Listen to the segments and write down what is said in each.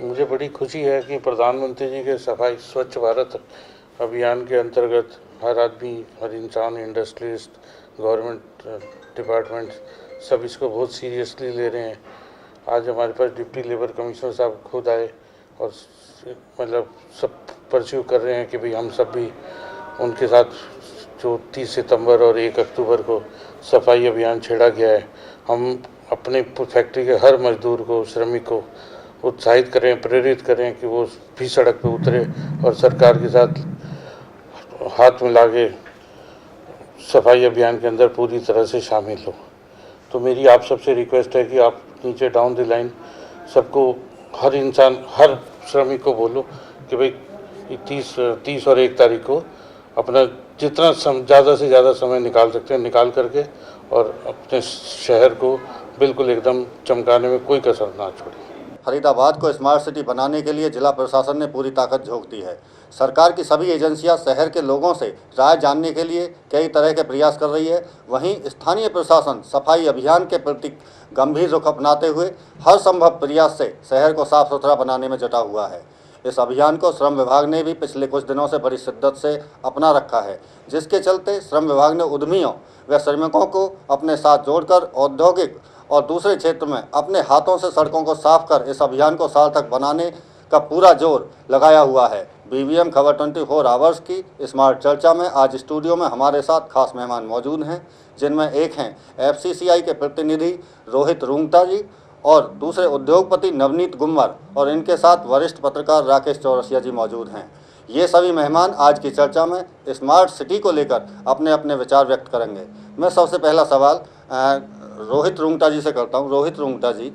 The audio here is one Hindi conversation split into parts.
मुझे बड़ी खुशी है कि प्रधानमंत्री जी के सफाई स्वच्छ भारत अभियान के अंतर्गत हर आदमी, हर इंसान, इंडस्ट्रियलिस्ट, गवर्नमेंट डिपार्टमेंट सब इसको बहुत सीरियसली ले रहे हैं। आज हमारे पास डिप्टी लेबर कमिश्नर साहब खुद आए और मतलब सब परस्यू कर रहे हैं कि भाई हम सब भी उनके साथ जो 30 सितंबर और 1 अक्टूबर को सफाई अभियान छेड़ा गया है, हम अपने फैक्ट्री के हर मजदूर को, श्रमिक को उत्साहित करें, प्रेरित करें कि वो भी सड़क पर उतरे और सरकार के साथ हाथ मिला के सफाई अभियान के अंदर पूरी तरह से शामिल हो। तो मेरी आप सबसे रिक्वेस्ट है कि आप नीचे डाउन द लाइन सबको, हर इंसान, हर श्रमिक को बोलो कि भाई 30 और 1 तारीख को अपना जितना ज़्यादा से ज़्यादा समय निकाल सकते हैं निकाल करके और अपने शहर को बिल्कुल एकदम चमकाने में कोई कसर ना छोड़े। फरीदाबाद को स्मार्ट सिटी बनाने के लिए जिला प्रशासन ने पूरी ताकत झोंक दी है। सरकार की सभी एजेंसियां शहर के लोगों से राय जानने के लिए कई तरह के प्रयास कर रही है। वहीं स्थानीय प्रशासन सफाई अभियान के प्रति गंभीर रुख अपनाते हुए हर संभव प्रयास से शहर को साफ सुथरा बनाने में जुटा हुआ है। इस अभियान को श्रम विभाग ने भी पिछले कुछ दिनों से बड़ी शिद्दत से अपना रखा है, जिसके चलते श्रम विभाग ने उद्यमियों व श्रमिकों को अपने साथ जोड़कर औद्योगिक और दूसरे क्षेत्र में अपने हाथों से सड़कों को साफ कर इस अभियान को सार्थक बनाने का पूरा जोर लगाया हुआ है। बीबीएम खबर 24 आवर्स की स्मार्ट चर्चा में आज स्टूडियो में हमारे साथ खास मेहमान मौजूद हैं, जिनमें एक हैं एफसीसीआई के प्रतिनिधि रोहित रुंगटा जी और दूसरे उद्योगपति नवनीत गुम्मर और इनके साथ वरिष्ठ पत्रकार राकेश चौरसिया जी मौजूद हैं। ये सभी मेहमान आज की चर्चा में स्मार्ट सिटी को लेकर अपने अपने विचार व्यक्त करेंगे। मैं सबसे पहला सवाल रोहित रुंगटा जी से करता हूं। रोहित रुंगटा जी,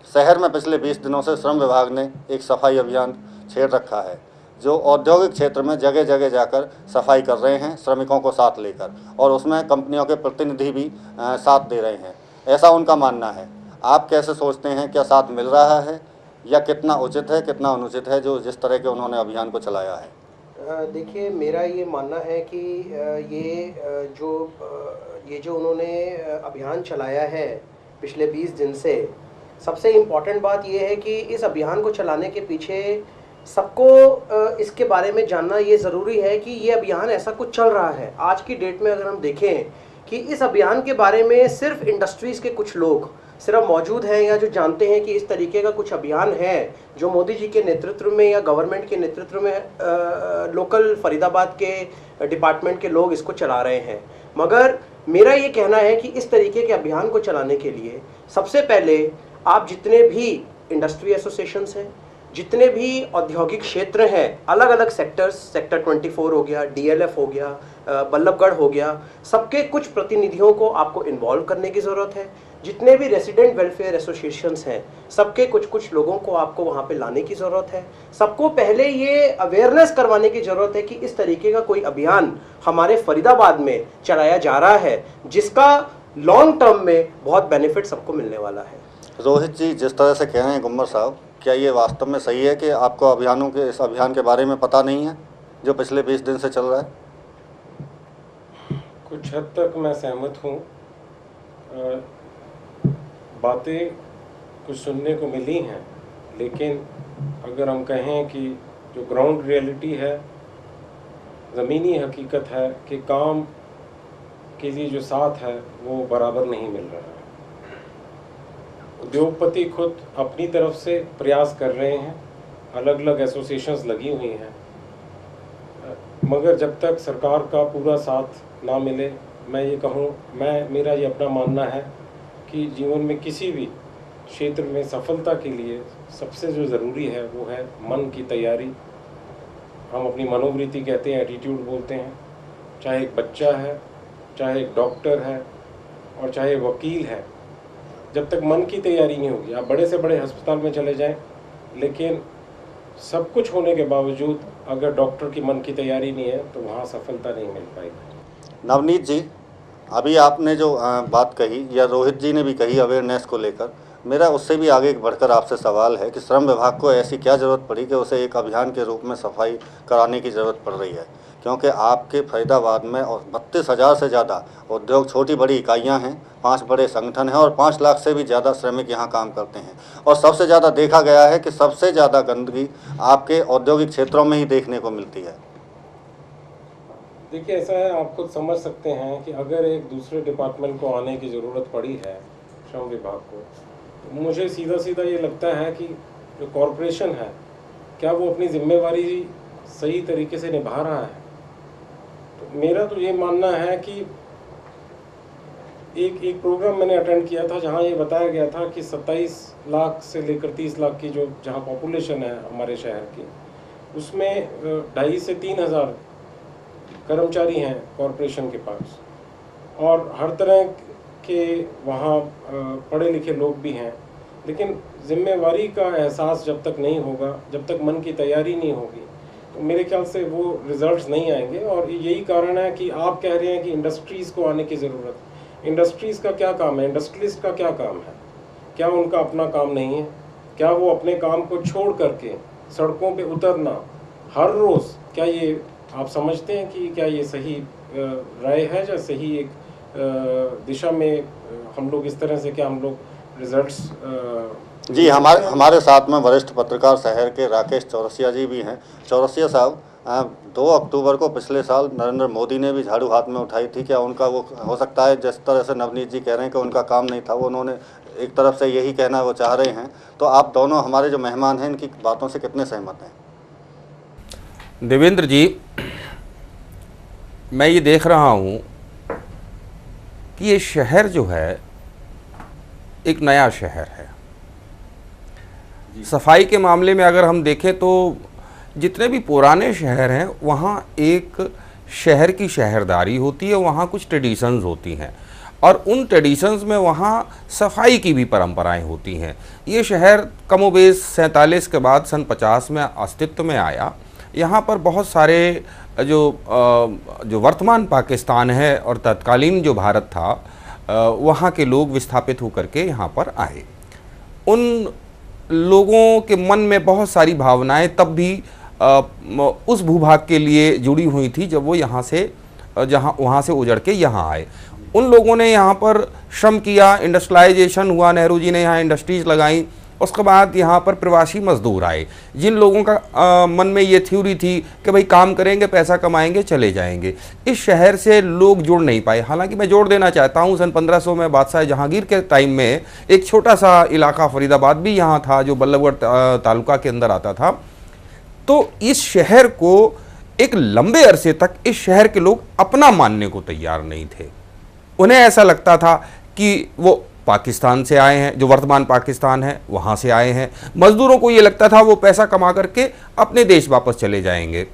शहर में पिछले 20 दिनों से श्रम विभाग ने एक सफाई अभियान छेड़ रखा है, जो औद्योगिक क्षेत्र में जगह जगह जाकर सफाई कर रहे हैं श्रमिकों को साथ लेकर, और उसमें कंपनियों के प्रतिनिधि भी साथ दे रहे हैं, ऐसा उनका मानना है। आप कैसे सोचते हैं, क्या साथ मिल रहा है या कितना उचित है, कितना अनुचित है जो जिस तरह के उन्होंने अभियान को चलाया है? देखिए, मेरा ये मानना है कि ये जो उन्होंने अभियान चलाया है पिछले 20 दिन से, सबसे इम्पॉर्टेंट बात ये है कि इस अभियान को चलाने के पीछे सबको इसके बारे में जानना ये ज़रूरी है कि ये अभियान ऐसा कुछ चल रहा है। आज की डेट में अगर हम देखें कि इस अभियान के बारे में सिर्फ इंडस्ट्रीज़ के कुछ लोग सिर्फ मौजूद हैं या जो जानते हैं कि इस तरीके का कुछ अभियान है जो मोदी जी के नेतृत्व में या गवर्नमेंट के नेतृत्व में लोकल फरीदाबाद के डिपार्टमेंट के लोग इसको चला रहे हैं। मगर मेरा ये कहना है कि इस तरीके के अभियान को चलाने के लिए सबसे पहले आप जितने भी इंडस्ट्री एसोसिएशंस हैं, जितने भी औद्योगिक क्षेत्र हैं, अलग अलग सेक्टर्स, सेक्टर 24 हो गया, डीएलएफ हो गया, बल्लभगढ़ हो गया, सबके कुछ प्रतिनिधियों को आपको इन्वॉल्व करने की ज़रूरत है। जितने भी रेसिडेंट वेलफेयर एसोसिएशंस हैं, सबके कुछ लोगों को आपको वहाँ पे लाने की ज़रूरत है। सबको पहले ये अवेयरनेस करवाने की ज़रूरत है कि इस तरीके का कोई अभियान हमारे फरीदाबाद में चलाया जा रहा है, जिसका लॉन्ग टर्म में बहुत बेनिफिट सबको मिलने वाला है। रोहित जी, जिस तरह से कह रहे हैं गुम्मर साहब, क्या ये वास्तव में सही है कि आपको इस अभियान के बारे में पता नहीं है जो पिछले 20 दिन से चल रहा है? कुछ हद तक मैं सहमत हूँ। बातें कुछ सुनने को मिली हैं, लेकिन अगर हम कहें कि जो ग्राउंड रियलिटी है, ज़मीनी हकीकत है कि काम के लिए जो साथ है वो बराबर नहीं मिल रहा है। उद्योगपति खुद अपनी तरफ से प्रयास कर रहे हैं, अलग अलग एसोसिएशंस लगी हुई हैं, मगर जब तक सरकार का पूरा साथ ना मिले, मैं ये कहूँ, मेरा ये अपना मानना है कि जीवन में किसी भी क्षेत्र में सफलता के लिए सबसे जो ज़रूरी है वो है मन की तैयारी। हम अपनी मनोवृत्ति कहते हैं, एटीट्यूड बोलते हैं। चाहे एक बच्चा है, चाहे एक डॉक्टर है और चाहे वकील है, जब तक मन की तैयारी नहीं होगी, आप बड़े से बड़े अस्पताल में चले जाएं, लेकिन सब कुछ होने के बावजूद अगर डॉक्टर की मन की तैयारी नहीं है तो वहाँ सफलता नहीं मिल पाएगी। नवनीत जी, अभी आपने जो बात कही या रोहित जी ने भी कही अवेयरनेस को लेकर, मेरा उससे भी आगे बढ़कर आपसे सवाल है कि श्रम विभाग को ऐसी क्या ज़रूरत पड़ी कि उसे एक अभियान के रूप में सफाई कराने की ज़रूरत पड़ रही है? क्योंकि आपके फरीदाबाद में और 32,000 से ज़्यादा उद्योग छोटी बड़ी इकाइयां हैं, 5 बड़े संगठन हैं और 5 लाख से भी ज़्यादा श्रमिक यहाँ काम करते हैं। और सबसे ज़्यादा देखा गया है कि सबसे ज़्यादा गंदगी आपके औद्योगिक क्षेत्रों में ही देखने को मिलती है। देखिए, ऐसा है, आप खुद समझ सकते हैं कि अगर एक दूसरे डिपार्टमेंट को आने की ज़रूरत पड़ी है श्रम विभाग को, तो मुझे सीधा सीधा ये लगता है कि जो कॉरपोरेशन है, क्या वो अपनी जिम्मेवारी सही तरीके से निभा रहा है। तो मेरा तो ये मानना है कि एक प्रोग्राम मैंने अटेंड किया था जहाँ ये बताया गया था कि 27 लाख से लेकर 30 लाख की जो जहाँ पॉपुलेशन है हमारे शहर की, उसमें 2,500 से 3,000 कर्मचारी हैं कॉरपोरेशन के पास, और हर तरह के वहाँ पढ़े लिखे लोग भी हैं। लेकिन जिम्मेवारी का एहसास जब तक नहीं होगा, जब तक मन की तैयारी नहीं होगी, तो मेरे ख्याल से वो रिजल्ट्स नहीं आएंगे। और यही कारण है कि आप कह रहे हैं कि इंडस्ट्रीज़ को आने की ज़रूरत। इंडस्ट्रीज़ का क्या काम है, इंडस्ट्रियलिस्ट का क्या काम है? क्या उनका अपना काम नहीं है? क्या वो अपने काम को छोड़ करके सड़कों पे उतरना हर रोज़, क्या ये आप समझते हैं कि क्या ये सही राय है या सही एक दिशा में हम लोग इस तरह से क्या हम लोग रिजल्ट्स जी, हमारे साथ में वरिष्ठ पत्रकार शहर के राकेश चौरसिया जी भी हैं। चौरसिया साहब, 2 अक्टूबर को पिछले साल नरेंद्र मोदी ने भी झाड़ू हाथ में उठाई थी, क्या उनका वो हो सकता है जिस तरह से नवनीत जी कह रहे हैं कि उनका काम नहीं था, वो उन्होंने एक तरफ से यही कहना वो चाह रहे हैं, तो आप दोनों हमारे जो मेहमान हैं इनकी बातों से कितने सहमत हैं? देवेंद्र जी, मैं ये देख रहा हूँ कि ये शहर जो है एक नया शहर है। सफाई के मामले में अगर हम देखें तो जितने भी पुराने शहर हैं वहाँ एक शहर की शहरदारी होती है, वहाँ कुछ ट्रेडिशंस होती हैं और उन ट्रेडिशंस में वहाँ सफाई की भी परंपराएं होती हैं। ये शहर कमोबेश 47 के बाद सन 50 में अस्तित्व में आया। यहाँ पर बहुत सारे जो वर्तमान पाकिस्तान है और तत्कालीन जो भारत था, वहाँ के लोग विस्थापित होकर के यहाँ पर आए। उन लोगों के मन में बहुत सारी भावनाएं तब भी उस भूभाग के लिए जुड़ी हुई थी जब वो वहाँ से उजड़ के यहाँ आए। उन लोगों ने यहाँ पर श्रम किया, इंडस्ट्रियलाइजेशन हुआ, नेहरू जी ने यहाँ इंडस्ट्रीज लगाई। उसके बाद यहाँ पर प्रवासी मजदूर आए, जिन लोगों का मन में ये थ्योरी थी कि भाई काम करेंगे, पैसा कमाएंगे, चले जाएंगे। इस शहर से लोग जुड़ नहीं पाए। हालांकि मैं जोड़ देना चाहता हूँ, सन 1500 में बादशाह जहांगीर के टाइम में एक छोटा सा इलाका फरीदाबाद भी यहाँ था जो बल्लभगढ़ तालुका के अंदर आता था। तो इस शहर को एक लंबे अरसे तक इस शहर के लोग अपना मानने को तैयार नहीं थे। उन्हें ऐसा लगता था कि वो पाकिस्तान से आए हैं, जो वर्तमान पाकिस्तान है वहाँ से आए हैं। मजदूरों को ये लगता था वो पैसा कमा करके अपने देश वापस चले जाएंगे।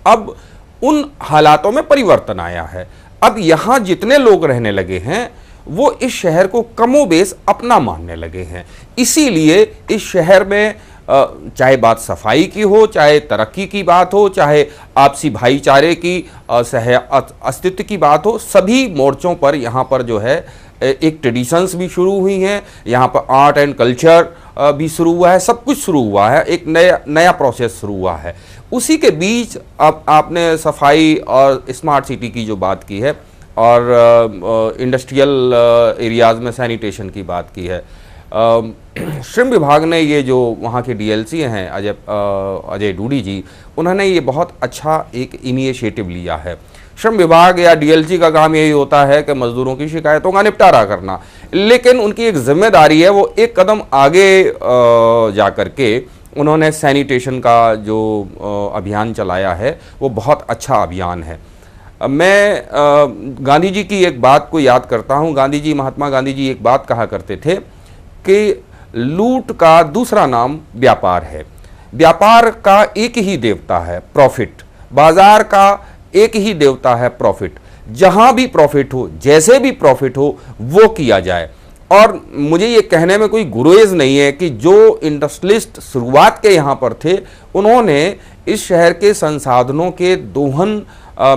अब उन हालातों में परिवर्तन आया है। अब यहाँ जितने लोग रहने लगे हैं वो इस शहर को कमोबेश अपना मानने लगे हैं। इसीलिए इस शहर में चाहे बात सफाई की हो, चाहे तरक्की की बात हो, चाहे आपसी भाईचारे की अस्तित्व की बात हो, सभी मोर्चों पर यहाँ पर जो है एक ट्रेडिशंस भी शुरू हुई हैं। यहाँ पर आर्ट एंड कल्चर भी शुरू हुआ है, सब कुछ शुरू हुआ है, एक नया प्रोसेस शुरू हुआ है। उसी के बीच अब आपने सफाई और स्मार्ट सिटी की जो बात की है और इंडस्ट्रियल एरियाज़ में सैनिटेशन की बात की है। श्रम विभाग ने ये जो वहाँ के डीएलसी हैं अजय डूडी जी, उन्होंने ये बहुत अच्छा एक इनिशिएटिव लिया है। श्रम विभाग या डीएलसी का काम यही होता है कि मजदूरों की शिकायतों का निपटारा करना, लेकिन उनकी एक जिम्मेदारी है, वो एक कदम आगे जा कर के उन्होंने सैनिटेशन का जो अभियान चलाया है वो बहुत अच्छा अभियान है। मैं गांधी जी की एक बात को याद करता हूँ। महात्मा गांधी जी एक बात कहा करते थे कि लूट का दूसरा नाम व्यापार है। व्यापार का एक ही देवता है, प्रॉफिट। बाजार का एक ही देवता है, प्रॉफिट। जहां भी प्रॉफिट हो, जैसे भी प्रॉफिट हो, वो किया जाए। और मुझे ये कहने में कोई गुरेज नहीं है कि जो इंडस्ट्रियलिस्ट शुरुआत के यहाँ पर थे, उन्होंने इस शहर के संसाधनों के दोहन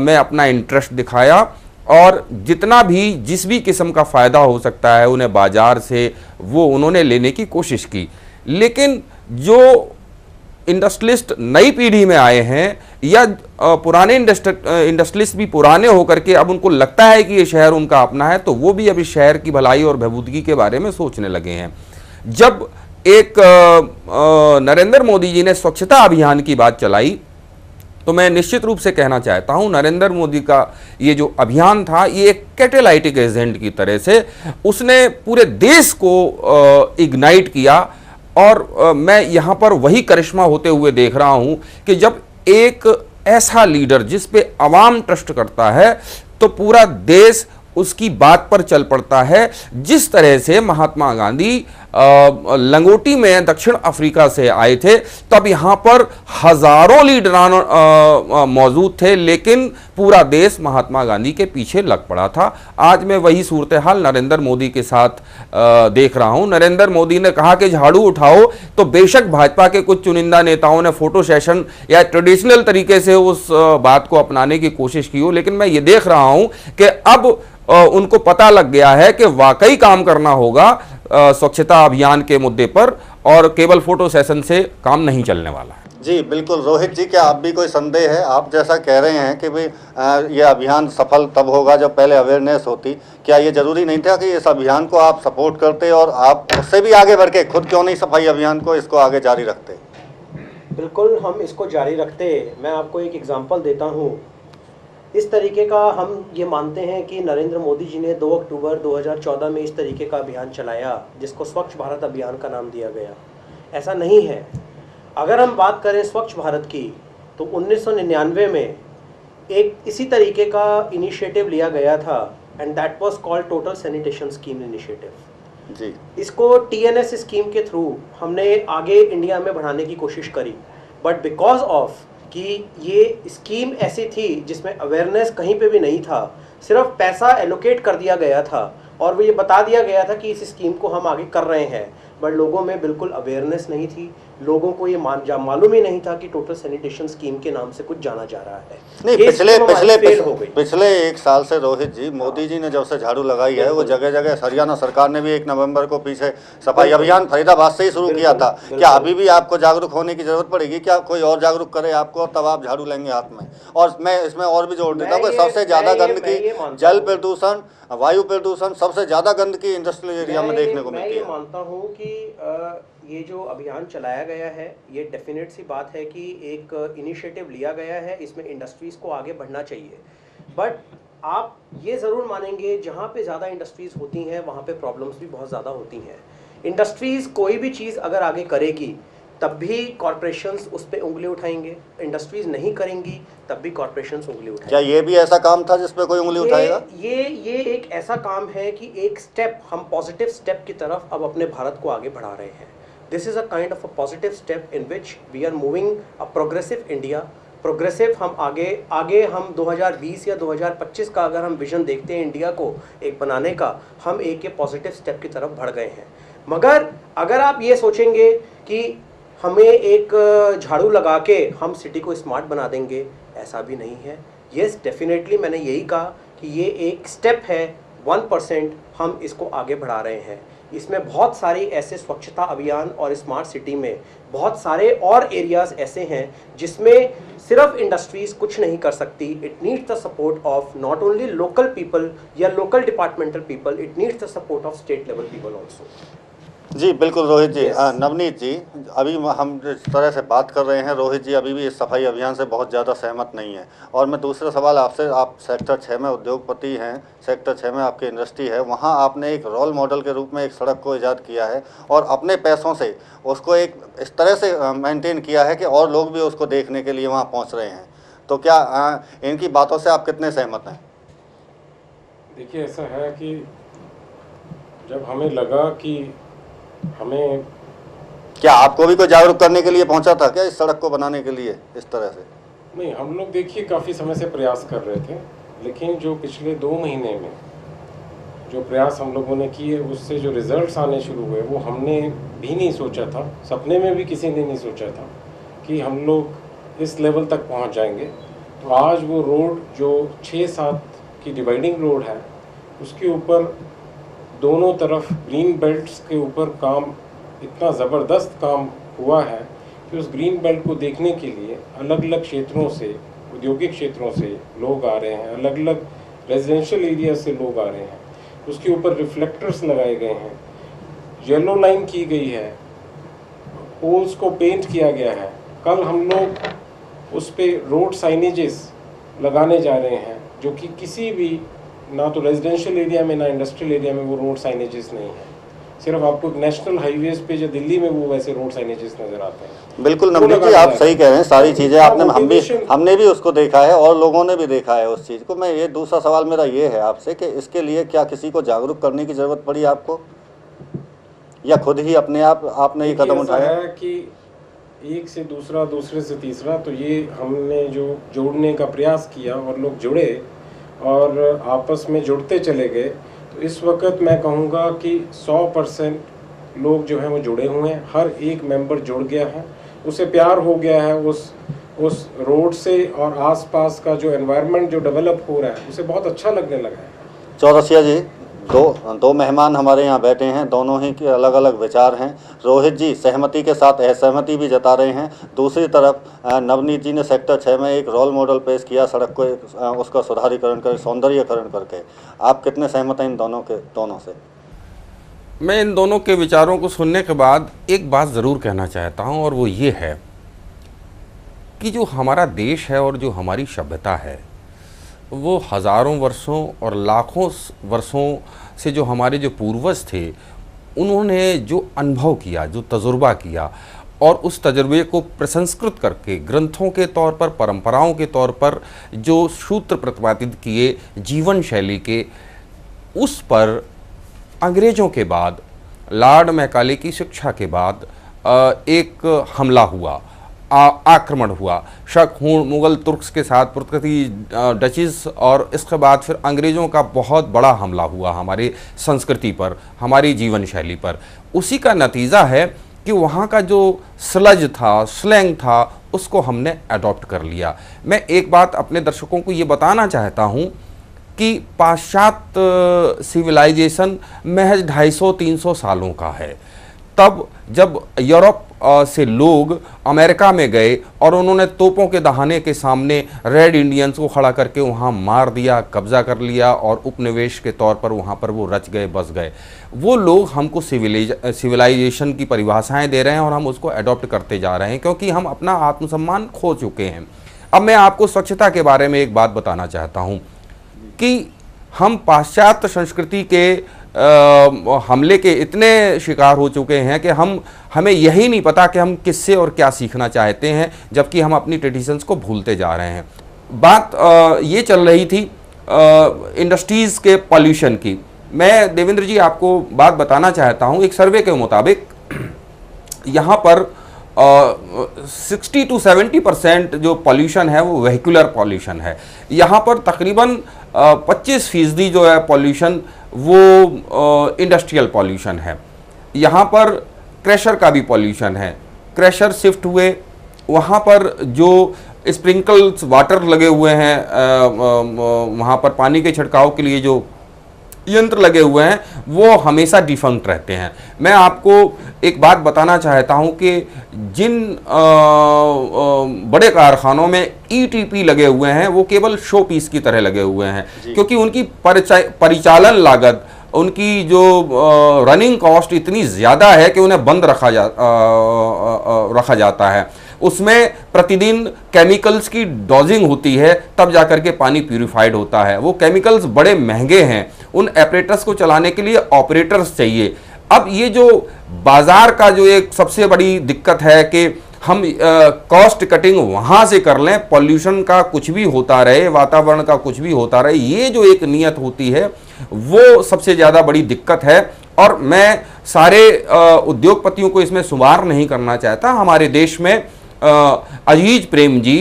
में अपना इंटरेस्ट दिखाया और जितना भी जिस भी किस्म का फ़ायदा हो सकता है उन्हें बाजार से वो उन्होंने लेने की कोशिश की। लेकिन जो इंडस्ट्रियलिस्ट नई पीढ़ी में आए हैं या पुराने इंडस्ट्रियलिस्ट भी पुराने होकर के अब उनको लगता है कि ये शहर उनका अपना है, तो वो भी अभी शहर की भलाई और बहबूदगी के बारे में सोचने लगे हैं। जब एक नरेंद्र मोदी जी ने स्वच्छता अभियान की बात चलाई, तो मैं निश्चित रूप से कहना चाहता हूं नरेंद्र मोदी का ये जो अभियान था ये एक कैटेलाइटिक एजेंट की तरह से उसने पूरे देश को इग्नाइट किया। और मैं यहाँ पर वही करिश्मा होते हुए देख रहा हूँ कि जब एक ऐसा लीडर जिस पे अवाम ट्रस्ट करता है तो पूरा देश उसकी बात पर चल पड़ता है। जिस तरह से महात्मा गांधी लंगोटी में दक्षिण अफ्रीका से आए थे, तब यहाँ पर हजारों लीडरान मौजूद थे, लेकिन पूरा देश महात्मा गांधी के पीछे लग पड़ा था। आज मैं वही सूरत हाल नरेंद्र मोदी के साथ देख रहा हूँ। नरेंद्र मोदी ने कहा कि झाड़ू उठाओ, तो बेशक भाजपा के कुछ चुनिंदा नेताओं ने फोटो सेशन या ट्रेडिशनल तरीके से उस बात को अपनाने की कोशिश की हो, लेकिन मैं ये देख रहा हूँ कि अब उनको पता लग गया है कि वाकई काम करना होगा स्वच्छता अभियान के मुद्दे पर, और केवल फोटो सेशन से काम नहीं चलने वाला है। जी बिल्कुल। रोहित जी, क्या आप भी कोई संदेह है? आप जैसा कह रहे हैं कि भाई ये अभियान सफल तब होगा जब पहले अवेयरनेस होती, क्या ये जरूरी नहीं था कि इस अभियान को आप सपोर्ट करते और आप उससे भी आगे बढ़ के खुद क्यों नहीं सफाई अभियान को इसको आगे जारी रखते? बिल्कुल हम इसको जारी रखते। मैं आपको एक एग्जांपल देता हूँ। इस तरीके का हम ये मानते हैं कि नरेंद्र मोदी जी ने 2 अक्टूबर 2014 में इस तरीके का अभियान चलाया जिसको स्वच्छ भारत अभियान का नाम दिया गया। ऐसा नहीं है। अगर हम बात करें स्वच्छ भारत की, तो 1999 में एक इसी तरीके का इनिशिएटिव लिया गया था, and that was called total sanitation scheme initiative. जी, इसको TNS स्कीम के थ्रू हमने आगे इंडिया में बढ़ाने की कोशिश करी, बट बिकॉज ऑफ कि ये स्कीम ऐसी थी जिसमें अवेयरनेस कहीं पे भी नहीं था, सिर्फ पैसा एलोकेट कर दिया गया था और वो ये बता दिया गया था कि इस स्कीम को हम आगे कर रहे हैं, बट लोगों में बिल्कुल अवेयरनेस नहीं थी। लोगों को ये मालूम ही नहीं था कि टोटल सैनिटेशन स्कीम के नाम से कुछ जाना जा रहा है। नहीं, पिछले 1 साल से रोहित जी, मोदी जी ने जब से झाड़ू लगाई है वो जगह जगह, हरियाणा सरकार ने भी 1 नवंबर को पीछे सफाई अभियान फरीदाबाद से ही शुरू किया था। क्या अभी भी आपको जागरूक होने की जरूरत पड़ेगी? क्या कोई और जागरूक करे आपको, तब आप झाड़ू लेंगे हाथ में? और मैं इसमें और भी जोड़ देता हूँ कि सबसे ज्यादा गंदगी, जल प्रदूषण, वायु प्रदूषण, सबसे ज्यादा गंदगी इंडस्ट्रियल एरिया में देखने को मिलती है। मैं मानता हूँ कि ये जो अभियान चलाया गया है, ये डेफिनेट सी बात है कि एक इनिशिएटिव लिया गया है, इसमें इंडस्ट्रीज़ को आगे बढ़ना चाहिए। बट आप ये ज़रूर मानेंगे, जहाँ पे ज़्यादा इंडस्ट्रीज़ होती हैं वहाँ पे प्रॉब्लम्स भी बहुत ज़्यादा होती हैं। इंडस्ट्रीज़ कोई भी चीज़ अगर आगे करेगी तब भी कॉरपोरेशंस उस पर उंगली उठाएंगे, इंडस्ट्रीज़ नहीं करेंगी तब भी कॉरपोरेशंस उंगली उठाएंगे। क्या ये भी ऐसा काम था जिस पे कोई उंगली उठाएगा? ये एक ऐसा काम है कि एक स्टेप, हम पॉजिटिव स्टेप की तरफ अब अपने भारत को आगे बढ़ा रहे हैं। This is a kind of a positive step in which we are moving a progressive India. Progressive हम आगे हम 2020 या 2025 का अगर हम विजन देखते हैं इंडिया को एक बनाने का, हम एक पॉजिटिव स्टेप की तरफ बढ़ गए हैं। मगर अगर आप ये सोचेंगे कि हमें एक झाड़ू लगा के हम सिटी को स्मार्ट बना देंगे, ऐसा भी नहीं है। येस, डेफिनेटली मैंने यही कहा कि ये एक स्टेप है, 1% हम इसको आगे बढ़ा रहे हैं। इसमें बहुत सारी ऐसे स्वच्छता अभियान और स्मार्ट सिटी में बहुत सारे और एरियाज ऐसे हैं जिसमें सिर्फ इंडस्ट्रीज कुछ नहीं कर सकती। It needs the support of not only local people या local departmental people, it needs the support of state level people also. जी बिल्कुल रोहित जी। नवनीत जी, अभी हम जिस तरह से बात कर रहे हैं, रोहित जी अभी भी इस सफाई अभियान से बहुत ज़्यादा सहमत नहीं है। और मैं दूसरा सवाल आपसे, आप सेक्टर 6 में उद्योगपति हैं, सेक्टर 6 में आपकी इंडस्ट्री है, वहाँ आपने एक रोल मॉडल के रूप में एक सड़क को ईजाद किया है और अपने पैसों से उसको एक इस तरह से मेंटेन किया है कि और लोग भी उसको देखने के लिए वहाँ पहुँच रहे हैं। तो क्या इनकी बातों से आप कितने सहमत हैं? देखिए, ऐसा है कि जब हमें लगा कि हमें, क्या आपको भी कोई जागरूक करने के लिए पहुंचा था क्या इस सड़क को बनाने के लिए इस तरह से? नहीं, हम लोग देखिए काफ़ी समय से प्रयास कर रहे थे, लेकिन जो पिछले 2 महीने में जो प्रयास हम लोगों ने किए उससे जो रिजल्ट्स आने शुरू हुए वो हमने भी नहीं सोचा था, सपने में भी किसी ने नहीं सोचा था कि हम लोग इस लेवल तक पहुंच जाएंगे। तो आज वो रोड जो 6-7 की डिवाइडिंग रोड है, उसके ऊपर दोनों तरफ ग्रीन बेल्ट्स के ऊपर काम, इतना ज़बरदस्त काम हुआ है कि उस ग्रीन बेल्ट को देखने के लिए अलग अलग क्षेत्रों से, औद्योगिक क्षेत्रों से लोग आ रहे हैं, अलग अलग रेजिडेंशियल एरिया से लोग आ रहे हैं। उसके ऊपर रिफ्लेक्टर्स लगाए गए हैं, येलो लाइन की गई है, पोल्स को पेंट किया गया है। कल हम लोग उस पे रोड साइनेजेस लगाने जा रहे हैं, जो कि किसी भी, ना तो रेजिडेंशियल एरिया में ना इंडस्ट्रियल एरिया में वो रोड साइनेजेस नहीं है। सिर्फ आपको नेशनल हाईवेज पे या दिल्ली में वो वैसे रोड साइनेजेस नजर आते हैं। बिल्कुल नवनीत जी, आप सही कह रहे हैं, सारी चीज़ें आपने हमने भी उसको देखा है और लोगों ने भी देखा है उस चीज़ को। मैं ये दूसरा सवाल मेरा ये है आपसे कि इसके लिए क्या किसी को जागरूक करने की ज़रूरत पड़ी आपको, या खुद ही अपने आप आपने ये कदम उठाया है कि एक से दूसरा, दूसरे से तीसरा, तो ये हमने जो जोड़ने का प्रयास किया और लोग जुड़े और आपस में जुड़ते चले गए, तो इस वक्त मैं कहूँगा कि 100% लोग जो हैं वो जुड़े हुए हैं। हर एक मेंबर जुड़ गया है, उसे प्यार हो गया है उस रोड से, और आसपास का जो एनवायरनमेंट जो डेवलप हो रहा है उसे बहुत अच्छा लगने लगा है। चौरसिया जी, दो मेहमान हमारे यहाँ बैठे हैं, दोनों ही के अलग अलग विचार हैं। रोहित जी सहमति के साथ असहमति भी जता रहे हैं। दूसरी तरफ नवनीत जी ने सेक्टर 6 में एक रोल मॉडल पेश किया, सड़क को उसका सुधारीकरण कर, सौंदर्यकरण करके। आप कितने सहमत हैं इन दोनों से? मैं इन दोनों के विचारों को सुनने के बाद एक बात ज़रूर कहना चाहता हूँ, और वो ये है कि जो हमारा देश है और जो हमारी सभ्यता है, वो हज़ारों वर्षों और लाखों वर्षों से जो हमारे जो पूर्वज थे, उन्होंने जो अनुभव किया, जो तजुर्बा किया, और उस तजुर्बे को प्रसंस्कृत करके ग्रंथों के तौर पर, परंपराओं के तौर पर जो सूत्र प्रतिपादित किए जीवन शैली के, उस पर अंग्रेज़ों के बाद, लॉर्ड मैकाले की शिक्षा के बाद एक हमला हुआ, आक्रमण हुआ। शक मुग़ल तुर्क्स के साथ पुर्तगाली डचीज़, और इसके बाद फिर अंग्रेज़ों का बहुत बड़ा हमला हुआ हमारी संस्कृति पर, हमारी जीवन शैली पर। उसी का नतीजा है कि वहाँ का जो स्लज था, स्लैंग था, उसको हमने अडॉप्ट कर लिया। मैं एक बात अपने दर्शकों को ये बताना चाहता हूँ कि पाश्चात्य सिविलाइजेशन महज 250-300 सालों का है। तब जब यूरोप से लोग अमेरिका में गए और उन्होंने तोपों के दहाने के सामने रेड इंडियंस को खड़ा करके वहाँ मार दिया, कब्जा कर लिया, और उपनिवेश के तौर पर वहाँ पर वो रच गए, बस गए। वो लोग हमको सिविलाइजेशन की परिभाषाएं दे रहे हैं और हम उसको अडॉप्ट करते जा रहे हैं, क्योंकि हम अपना आत्मसम्मान खो चुके हैं। अब मैं आपको स्वच्छता के बारे में एक बात बताना चाहता हूँ कि हम पाश्चात्य संस्कृति के हमले के इतने शिकार हो चुके हैं कि हमें यही नहीं पता कि हम किससे और क्या सीखना चाहते हैं, जबकि हम अपनी ट्रेडिशंस को भूलते जा रहे हैं। बात ये चल रही थी इंडस्ट्रीज़ के पॉल्यूशन की। मैं देवेंद्र जी आपको बात बताना चाहता हूँ। एक सर्वे के मुताबिक यहाँ पर 60 to 70% जो पॉल्यूशन है वो वेहिकुलर पॉल्यूशन है। यहाँ पर तकरीबन 25% जो है पॉल्यूशन वो इंडस्ट्रियल पॉल्यूशन है। यहाँ पर क्रैशर का भी पॉल्यूशन है। क्रैशर शिफ्ट हुए, वहाँ पर जो स्प्रिंकल्स वाटर लगे हुए हैं, वहाँ पर पानी के छिड़काव के लिए जो यंत्र लगे हुए हैं, वो हमेशा डिफंक्ट रहते हैं। मैं आपको एक बात बताना चाहता हूं कि जिन बड़े कारखानों में ETP लगे हुए हैं, वो केवल शो पीस की तरह लगे हुए हैं, क्योंकि उनकी परिचालन लागत, उनकी जो रनिंग कॉस्ट इतनी ज़्यादा है कि उन्हें बंद रखा जाता है। उसमें प्रतिदिन केमिकल्स की डोजिंग होती है, तब जाकर के पानी प्यूरिफाइड होता है। वो केमिकल्स बड़े महंगे हैं, उन एपरेटर्स को चलाने के लिए ऑपरेटर्स चाहिए। अब ये जो बाजार का जो एक सबसे बड़ी दिक्कत है कि हम कॉस्ट कटिंग वहाँ से कर लें, पॉल्यूशन का कुछ भी होता रहे, वातावरण का कुछ भी होता रहे, ये जो एक नीयत होती है वो सबसे ज़्यादा बड़ी दिक्कत है। और मैं सारे उद्योगपतियों को इसमें शुमार नहीं करना चाहता। हमारे देश में अजीज प्रेम जी,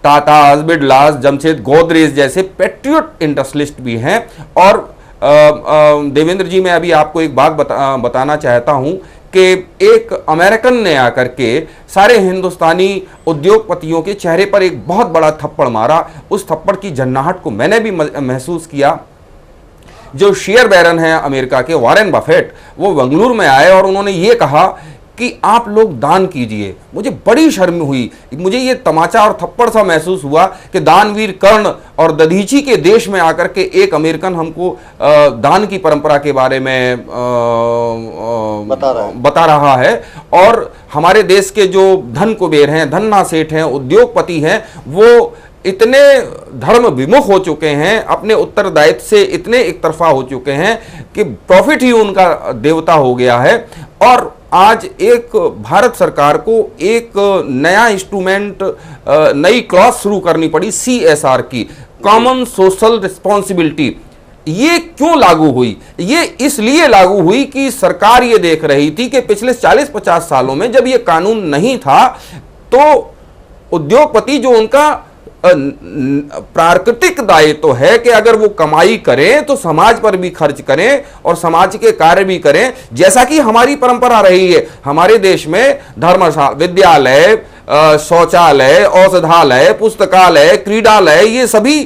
टाटाज, बिरलास, जमशेद, गोदरेज जैसे पेट्रियट इंडस्ट्रियलिस्ट भी हैं। और देवेंद्र जी, मैं अभी आपको एक बात बताना चाहता हूं कि एक अमेरिकन ने आकर के सारे हिंदुस्तानी उद्योगपतियों के चेहरे पर एक बहुत बड़ा थप्पड़ मारा। उस थप्पड़ की झन्नाहट को मैंने भी महसूस किया। जो शेयर बैरन हैं अमेरिका के, वॉरेन बफेट, वो बेंगलुरु में आए और उन्होंने ये कहा कि आप लोग दान कीजिए। मुझे बड़ी शर्म हुई, मुझे ये तमाचा और थप्पड़ सा महसूस हुआ कि दानवीर कर्ण और दधीची के देश में आकर के एक अमेरिकन हमको दान की परंपरा के बारे में बता रहा है, और हमारे देश के जो धन कुबेर हैं, धन्ना सेठ हैं, उद्योगपति हैं, वो इतने धर्म विमुख हो चुके हैं, अपने उत्तरदायित्व से इतने एक तरफा हो चुके हैं कि प्रॉफिट ही उनका देवता हो गया है। और आज एक भारत सरकार को एक नया इंस्ट्रूमेंट, नई क्लॉज शुरू करनी पड़ी CSR की, कॉमन सोशल रिस्पॉन्सिबिलिटी। ये क्यों लागू हुई? ये इसलिए लागू हुई कि सरकार ये देख रही थी कि पिछले 40-50 सालों में जब ये कानून नहीं था तो उद्योगपति जो उनका प्राकृतिक दायित्व है कि अगर वो कमाई करें तो समाज पर भी खर्च करें और समाज के कार्य भी करें, जैसा कि हमारी परंपरा रही है। हमारे देश में धर्मशाला, विद्यालय, शौचालय, औषधालय, पुस्तकालय, क्रीडालय, ये सभी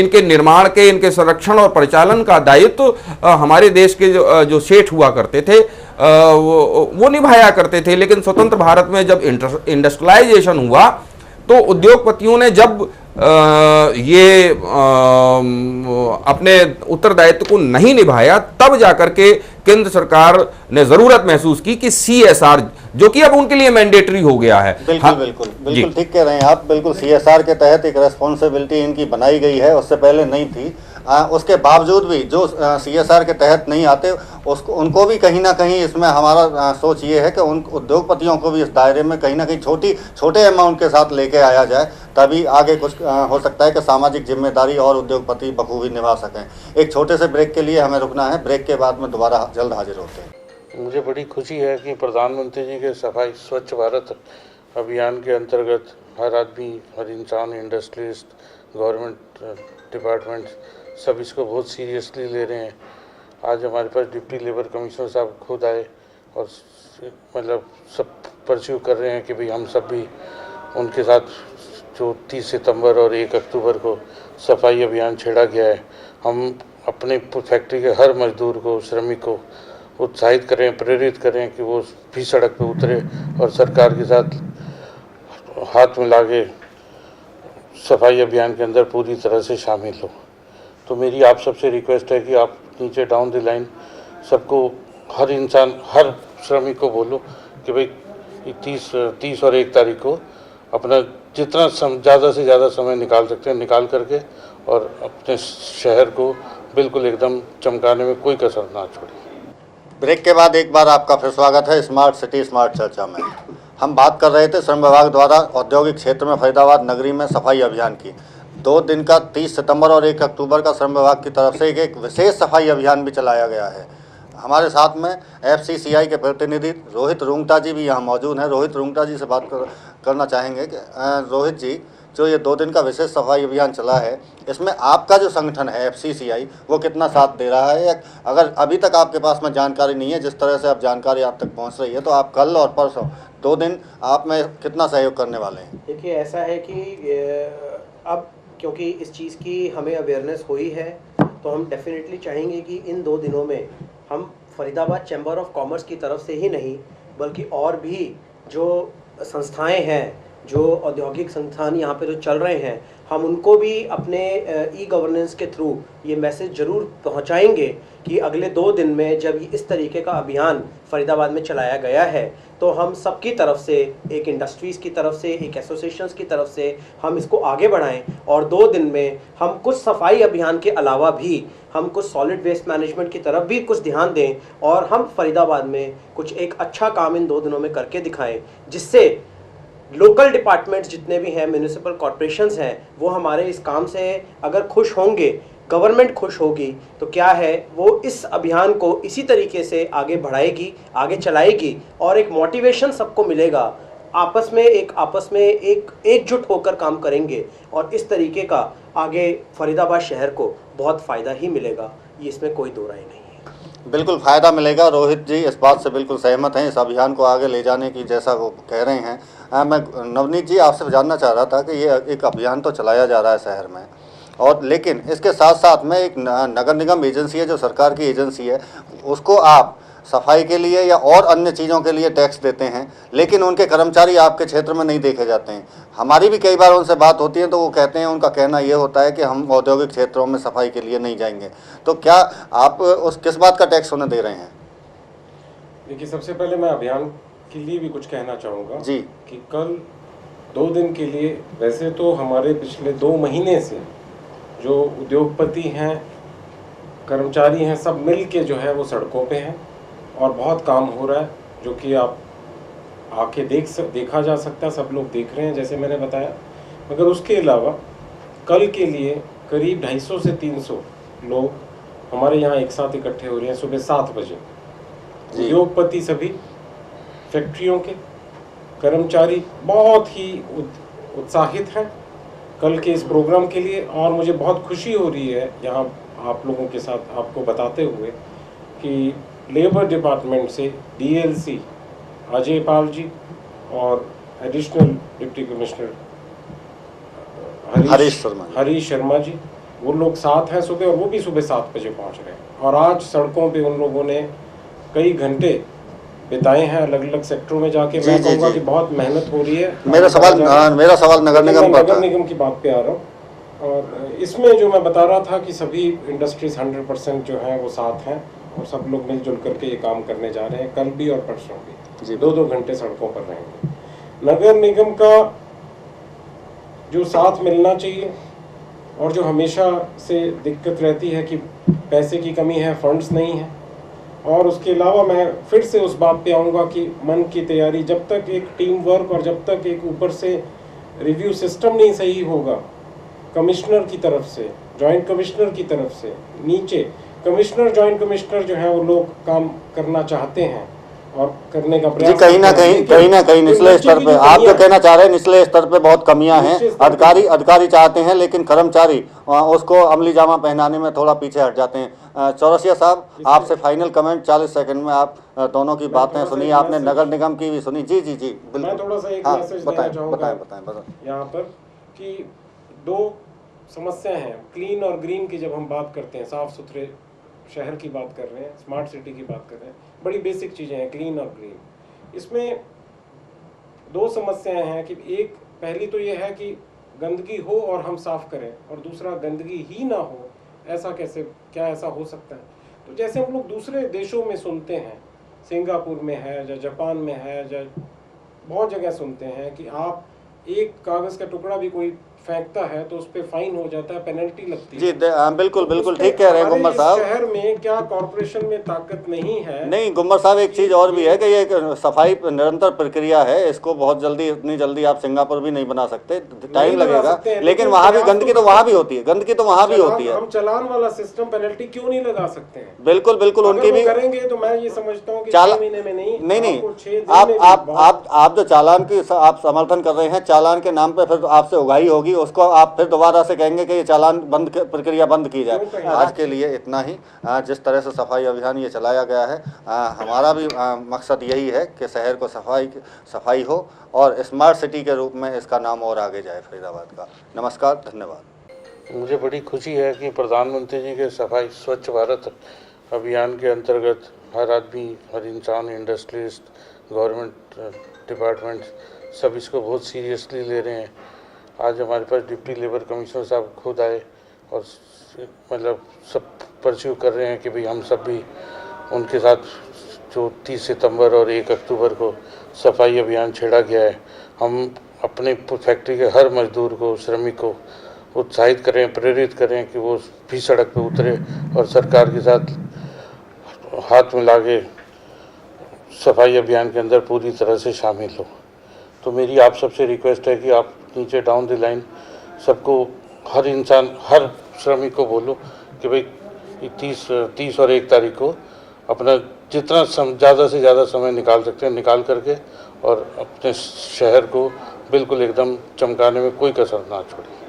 इनके निर्माण के, इनके संरक्षण और परिचालन का दायित्व हमारे देश के जो सेठ हुआ करते थे वो निभाया करते थे। लेकिन स्वतंत्र भारत में जब इंडस्ट्रियलाइजेशन हुआ तो उद्योगपतियों ने जब ये अपने उत्तरदायित्व को नहीं निभाया, तब जाकर के केंद्र सरकार ने जरूरत महसूस की कि CSR, जो कि अब उनके लिए मैंडेटरी हो गया है। बिल्कुल बिल्कुल ठीक कह रहे हैं आप। बिल्कुल CSR के तहत एक रेस्पॉन्सिबिलिटी इनकी बनाई गई है, उससे पहले नहीं थी। उसके बावजूद भी जो CSR के तहत नहीं आते उसको, उनको भी कहीं ना कहीं इसमें हमारा सोच ये है कि उन उद्योगपतियों को भी इस दायरे में कहीं ना कहीं छोटे अमाउंट के साथ लेके आया जाए, तभी आगे कुछ हो सकता है कि सामाजिक जिम्मेदारी और उद्योगपति बखूबी निभा सकें। एक छोटे से ब्रेक के लिए हमें रुकना है, ब्रेक के बाद में दोबारा जल्द हाजिर होते हैं। मुझे बड़ी खुशी है कि प्रधानमंत्री जी के सफाई स्वच्छ भारत अभियान के अंतर्गत हर आदमी, हर इंसान, इंडस्ट्रियलिस्ट, गवर्नमेंट डिपार्टमेंट सब इसको बहुत सीरियसली ले रहे हैं। आज हमारे पास डिप्टी लेबर कमिश्नर साहब खुद आए और मतलब सब परस्यू कर रहे हैं कि भाई हम सब भी उनके साथ, जो 30 सितंबर और 1 अक्टूबर को सफाई अभियान छेड़ा गया है, हम अपने फैक्ट्री के हर मजदूर को, श्रमिक को उत्साहित करें, प्रेरित करें कि वो भी सड़क पे उतरे और सरकार के साथ हाथ मिला के सफाई अभियान के अंदर पूरी तरह से शामिल हो। तो मेरी आप सबसे रिक्वेस्ट है कि आप नीचे डाउन द लाइन सबको, हर इंसान, हर श्रमिक को बोलो कि भाई 30 और 1 तारीख को अपना जितना ज़्यादा से ज़्यादा समय निकाल सकते हैं निकाल करके और अपने शहर को बिल्कुल एकदम चमकाने में कोई कसर ना छोड़े। ब्रेक के बाद एक बार आपका फिर स्वागत है स्मार्ट सिटी स्मार्ट चर्चा में। हम बात कर रहे थे श्रम विभाग द्वारा औद्योगिक क्षेत्र में फरीदाबाद नगरी में सफाई अभियान की। 2 दिन का 30 सितंबर और 1 अक्टूबर का श्रम विभाग की तरफ से एक विशेष सफाई अभियान भी चलाया गया है। हमारे साथ में FCCI के प्रतिनिधि रोहित रुंगटा जी भी यहाँ मौजूद हैं। रोहित रुंगटा जी से बात करना चाहेंगे कि रोहित जी, जो ये 2 दिन का विशेष सफाई अभियान चला है, इसमें आपका जो संगठन है FCCI वो कितना साथ दे रहा है? अगर अभी तक आपके पास में जानकारी नहीं है, जिस तरह से अब जानकारी आप तक पहुंच रही है, तो आप कल और परसों 2 दिन आप में कितना सहयोग करने वाले हैं? देखिए, ऐसा है कि अब क्योंकि इस चीज़ की हमें अवेयरनेस हुई है, तो हम डेफिनेटली चाहेंगे कि इन 2 दिनों में हम फरीदाबाद चैम्बर ऑफ कॉमर्स की तरफ से ही नहीं, बल्कि और भी जो संस्थाएं हैं, जो औद्योगिक संस्थान यहाँ पे जो चल रहे हैं, हम उनको भी अपने ई-गवर्नेंस के थ्रू ये मैसेज ज़रूर पहुँचाएंगे कि अगले 2 दिन में जब इस तरीके का अभियान फरीदाबाद में चलाया गया है, तो हम सबकी तरफ से, एक इंडस्ट्रीज़ की तरफ से, एक एसोसिएशंस की तरफ से हम इसको आगे बढ़ाएं और 2 दिन में हम कुछ सफाई अभियान के अलावा भी हम कुछ सॉलिड वेस्ट मैनेजमेंट की तरफ भी कुछ ध्यान दें और हम फरीदाबाद में कुछ एक अच्छा काम इन 2 दिनों में करके दिखाएं, जिससे लोकल डिपार्टमेंट्स जितने भी हैं, म्यूनिसिपल कॉर्पोरेशंस हैं, वो हमारे इस काम से अगर खुश होंगे, गवर्नमेंट खुश होगी, तो क्या है, वो इस अभियान को इसी तरीके से आगे बढ़ाएगी, आगे चलाएगी और एक मोटिवेशन सबको मिलेगा। आपस में एकजुट होकर काम करेंगे और इस तरीके का आगे फरीदाबाद शहर को बहुत फ़ायदा ही मिलेगा, ये इसमें कोई दो राय नहीं है। बिल्कुल फ़ायदा मिलेगा। रोहित जी इस बात से बिल्कुल सहमत हैं, इस अभियान को आगे ले जाने की, जैसा वो कह रहे हैं। मैं नवनीत जी आपसे जानना चाह रहा था कि ये एक अभियान तो चलाया जा रहा है शहर में, और लेकिन इसके साथ साथ में एक नगर निगम एजेंसी है, जो सरकार की एजेंसी है, उसको आप सफाई के लिए या और अन्य चीज़ों के लिए टैक्स देते हैं, लेकिन उनके कर्मचारी आपके क्षेत्र में नहीं देखे जाते हैं। हमारी भी कई बार उनसे बात होती है तो वो कहते हैं, उनका कहना ये होता है कि हम औद्योगिक क्षेत्रों में सफाई के लिए नहीं जाएंगे। तो क्या आप उस किस बात का टैक्स उन्हें दे रहे हैं? देखिए, सबसे पहले मैं अभियान के लिए भी कुछ कहना चाहूँगा जी। कि कल 2 दिन के लिए, वैसे तो हमारे पिछले 2 महीने से जो उद्योगपति हैं, कर्मचारी हैं, सब मिल के जो है वो सड़कों पे हैं और बहुत काम हो रहा है, जो कि आप आके देखा जा सकता है, सब लोग देख रहे हैं जैसे मैंने बताया। मगर उसके अलावा कल के लिए करीब 250 से 300 लोग हमारे यहाँ एक साथ इकट्ठे हो रहे हैं सुबह 7 बजे। उद्योगपति सभी, फैक्ट्रियों के कर्मचारी बहुत ही उत्साहित हैं कल के इस प्रोग्राम के लिए। और मुझे बहुत खुशी हो रही है यहाँ आप लोगों के साथ आपको बताते हुए कि लेबर डिपार्टमेंट से डीएलसी अजय पाल जी और additional deputy commissioner Harish Sharma ji, वो लोग साथ हैं सुबह, और वो भी सुबह 7 बजे पहुंच रहे हैं। और आज सड़कों पे उन लोगों ने कई घंटे बिताए हैं अलग अलग सेक्टरों में जाके। मैं कहूँगा कि बहुत मेहनत हो रही है। मेरा सवाल नगर निगम की बात पे आ रहा हूँ। और इसमें जो मैं बता रहा था कि सभी इंडस्ट्रीज 100% जो है वो साथ हैं और सब लोग मिलजुल करके ये काम करने जा रहे हैं, कल भी और परसों भी 2-2 घंटे सड़कों पर रहेंगे। नगर निगम का जो साथ मिलना चाहिए, और जो हमेशा से दिक्कत रहती है कि पैसे की कमी है, फंड्स नहीं है, और उसके अलावा मैं फिर से उस बात पे आऊँगा कि मन की तैयारी, जब तक एक टीम वर्क और जब तक एक ऊपर से रिव्यू सिस्टम नहीं सही होगा, कमिश्नर की तरफ से, जॉइंट कमिश्नर की तरफ से, नीचे कमिश्नर, जॉइंट कमिश्नर जो है वो लोग काम करना चाहते हैं और करने का प्रयास, कहीं ना कहीं निचले स्तर पे आप जो कहना चाह रहे हैं, निचले स्तर पे बहुत कमियां हैं। अधिकारी चाहते हैं, लेकिन कर्मचारी उसको अमली जामा पहनाने में थोड़ा पीछे हट जाते हैं। चौरसिया साहब, आपसे फाइनल कमेंट 40 सेकंड में। आप दोनों की बातें सुनी आपने, नगर निगम की भी सुनी। जी बिल्कुल। मैं थोड़ा सा एक मैसेज देना चाहूँगा यहाँ पर कि 2 समस्या हैं, क्लीन और ग्रीन की। जब हम बात करते हैं, साफ सुथरे शहर की बात कर रहे हैं, स्मार्ट सिटी की बात कर रहे हैं, बड़ी बेसिक चीज़ें हैं क्लीन और ग्रीन। इसमें 2 समस्याएं हैं कि एक, पहली तो ये है कि गंदगी हो और हम साफ करें, और दूसरा गंदगी ही ना हो। ऐसा कैसे, क्या ऐसा हो सकता है? तो जैसे हम लोग दूसरे देशों में सुनते हैं, सिंगापुर में है या जापान में है या बहुत जगह सुनते हैं कि आप एक कागज़ का टुकड़ा भी कोई फेंकता है तो उस पे फाइन हो जाता है, पेनल्टी लगती है। जी बिल्कुल ठीक कह रहे हैं गुम्मर साहब। शहर में क्या कॉर्पोरेशन में ताकत नहीं है? नहीं गुम्मर साहब, एक चीज और भी है कि ये सफाई निरंतर प्रक्रिया है, इसको बहुत जल्दी, इतनी जल्दी आप सिंगापुर भी नहीं बना सकते, टाइम लगेगा। लेकिन वहाँ भी गंदगी तो वहाँ भी होती है, हम चालान वाला सिस्टम, पेनल्टी क्यों नहीं लगा सकते हैं? बिल्कुल उनकी भी करेंगे तो मैं ये समझता हूँ कि 6 महीने में नहीं, आप जो चालान की आप समर्थन कर रहे हैं, चालान के नाम पे फिर आपसे उगाही होगी, उसको आप फिर दोबारा से कहेंगे कि ये चालान प्रक्रिया बंद की जाए। आज के लिए इतना ही। जिस तरह से सफाई अभियान ये चलाया गया है, हमारा भी मकसद यही है कि शहर को सफाई हो और स्मार्ट सिटी के रूप में इसका नाम और आगे जाए फरीदाबाद का। नमस्कार, धन्यवाद। मुझे बड़ी खुशी है कि प्रधानमंत्री जी के सफाई स्वच्छ भारत अभियान के अंतर्गत हर आदमी, हर इंसान, इंडस्ट्रियलिस्ट, गवर्नमेंट डिपार्टमेंट सब इसको बहुत सीरियसली ले रहे हैं। आज हमारे पास डिप्टी लेबर कमिश्नर साहब खुद आए और मतलब सब परस्यू कर रहे हैं कि भाई हम सब भी उनके साथ, जो 30 सितंबर और 1 अक्टूबर को सफाई अभियान छेड़ा गया है, हम अपने फैक्ट्री के हर मजदूर को, श्रमिक को उत्साहित करें, प्रेरित करें कि वो भी सड़क पर उतरे और सरकार के साथ हाथ मिला के सफाई अभियान के अंदर पूरी तरह से शामिल हो। तो मेरी आप सबसे रिक्वेस्ट है कि आप नीचे डाउन द लाइन सबको, हर इंसान, हर श्रमिक को बोलो कि भाई 30 और 1 तारीख को अपना जितना ज़्यादा से ज़्यादा समय निकाल सकते हैं निकाल करके और अपने शहर को बिल्कुल एकदम चमकाने में कोई कसर ना छोड़ें।